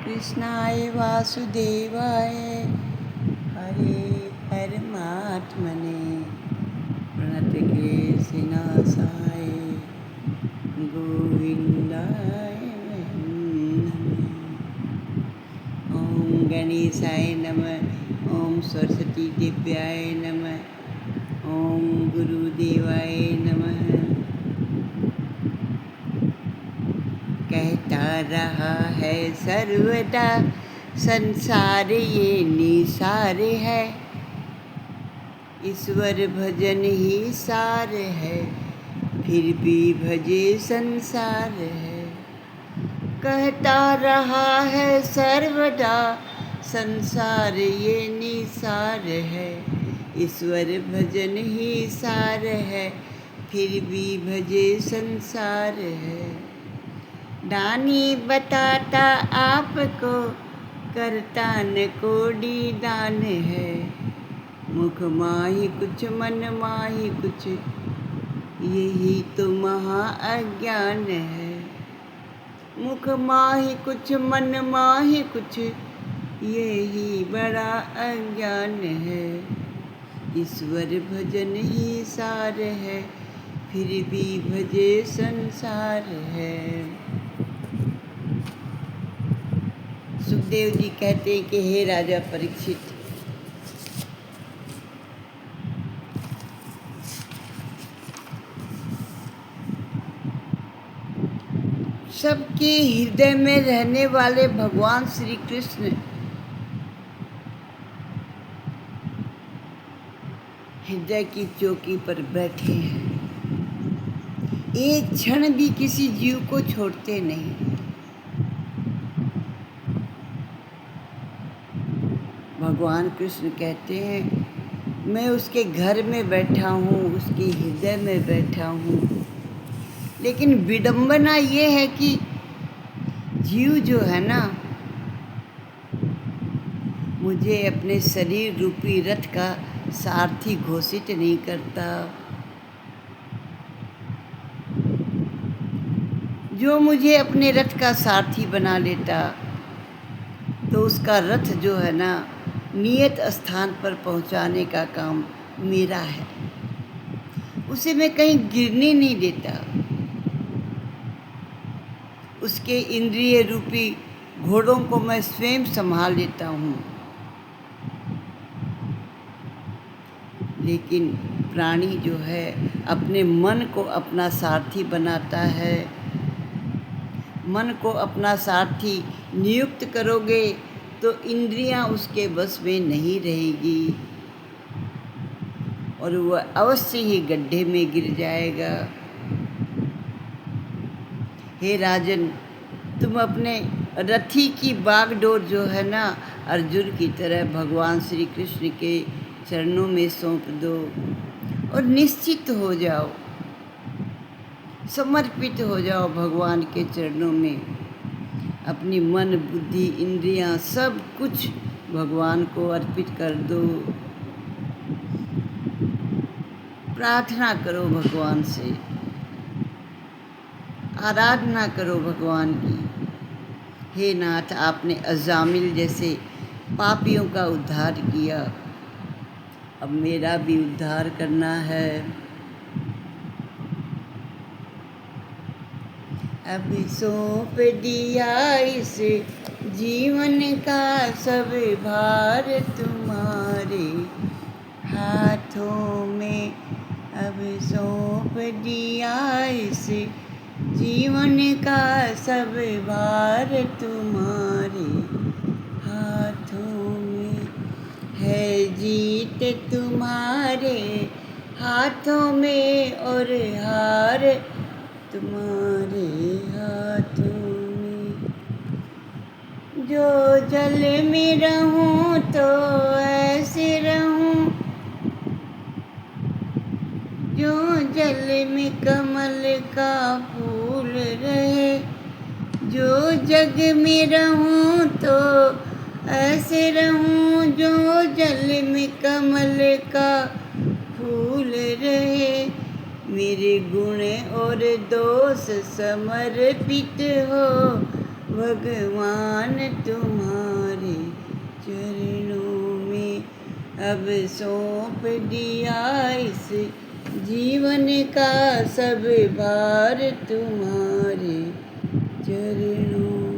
कृष्णाय वासुदेवाय हरे परमात्मने प्रणतक्लेशनाशाय गोविन्दाय नमः। ॐ गणेशाय नमः। ॐ सरस्वती देव्याय नमः। ॐ गुरुदेवाय नमः। कहता रहा है सर्वदा संसार ये निसार है, ईश्वर भजन ही सार है, फिर भी भजे संसार है। कहता रहा है सर्वदा संसार ये निसार है, ईश्वर भजन ही सार है, फिर भी भजे संसार है। दानी बताता आपको करता न कोडी दान है, मुख माही कुछ मन माही कुछ, यही तो महा अज्ञान है। मुख माही कुछ मन माही कुछ, यही बड़ा अज्ञान है। ईश्वर भजन ही सार है, फिर भी भजे संसार है। सुखदेव जी कहते हैं कि हे राजा परीक्षित, सबके हृदय में रहने वाले भगवान श्री कृष्ण हृदय की चौकी पर बैठे हैं। एक क्षण भी किसी जीव को छोड़ते नहीं। भगवान कृष्ण कहते हैं मैं उसके घर में बैठा हूँ, उसके हृदय में बैठा हूँ। लेकिन विडंबना ये है कि जीव जो है ना, मुझे अपने शरीर रूपी रथ का सारथी घोषित नहीं करता। जो मुझे अपने रथ का सारथी बना लेता तो उसका रथ जो है ना, नियत स्थान पर पहुंचाने का काम मेरा है। उसे मैं कहीं गिरने नहीं देता। उसके इंद्रिय रूपी घोड़ों को मैं स्वयं संभाल लेता हूँ। लेकिन प्राणी जो है अपने मन को अपना सारथी बनाता है। मन को अपना सारथी नियुक्त करोगे तो इंद्रियां उसके बस में नहीं रहेगी और वह अवश्य ही गड्ढे में गिर जाएगा। हे राजन, तुम अपने रथी की बागडोर जो है ना, अर्जुन की तरह भगवान श्री कृष्ण के चरणों में सौंप दो और निश्चित हो जाओ, समर्पित हो जाओ भगवान के चरणों में। अपनी मन बुद्धि इंद्रियां सब कुछ भगवान को अर्पित कर दो। प्रार्थना करो भगवान से, आराधना करो भगवान की। हे नाथ, आपने अजामिल जैसे पापियों का उद्धार किया, अब मेरा भी उद्धार करना है। अब सौंप दिया इस जीवन का सब भार तुम्हारे हाथों में। अब सौंप दिया इस जीवन का सब भार तुम्हारे हाथों में। है जीत तुम्हारे हाथों में और हार तुम्हारे हाथों में। जो जल में रहूं तो ऐसे रहूं, जो जल में कमल का फूल रहे। जो जग में रहूं तो ऐसे रहूं, जो जल में कमल का फूल रहे। मेरे गुण और दोष समर्पित हो भगवान तुम्हारे चरणों में अब सौंप दिया इस जीवन का सब भार तुम्हारे चरणों